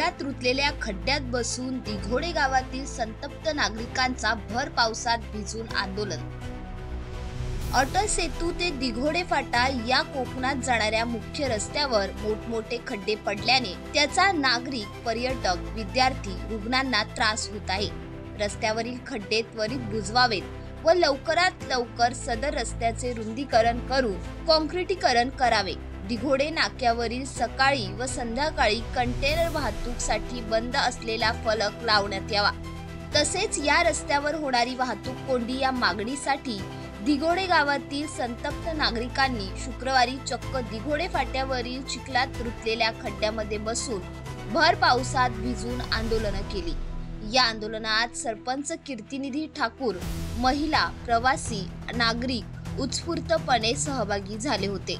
चिखलात रुतलेल्या खड्ड्यात बसून दिघोडे गावातील संतप्त नागरिकांचा भर पावसात भिजून आंदोलन। अटल सेतू ते दिघोडे फाटा या कोकणात जाणाऱ्या मुख्य रस्त्यावर मोठमोठे खड्डे पडल्याने त्याचा नागरिक, पर्यटक, विद्यार्थी, रुग्णांना त्रास होत आहे। रस्त्यावरील खड्डे त्वरित बुजवावेत व लवकरात लवकर सदर रस्त्याचे रुंदीकरण करून काँक्रिटीकरण करावे। दिघोडे नाक्यावरील सकाळी व संध्याकाळी कंटेनर वाहतूकसाठी बंद असलेला फलक लावण्यात यावा। तसेच या रस्त्यावर होणारी वाहतूक कोंडी या मागणीसाठी दिघोडे गावातील संतप्त नागरिकांनी शुक्रवारी चक्क दिघोडे फाट्यावरील चिखलात रुतलेल्या खड्ड्यामध्ये बसून भर पावसात भिजून आंदोलन केली। या आंदोलनात सरपंच कीर्तिनिधी ठाकूर, महिला, प्रवासी, नागरिक उत्स्फूर्तपणे सहभागी झाले होते।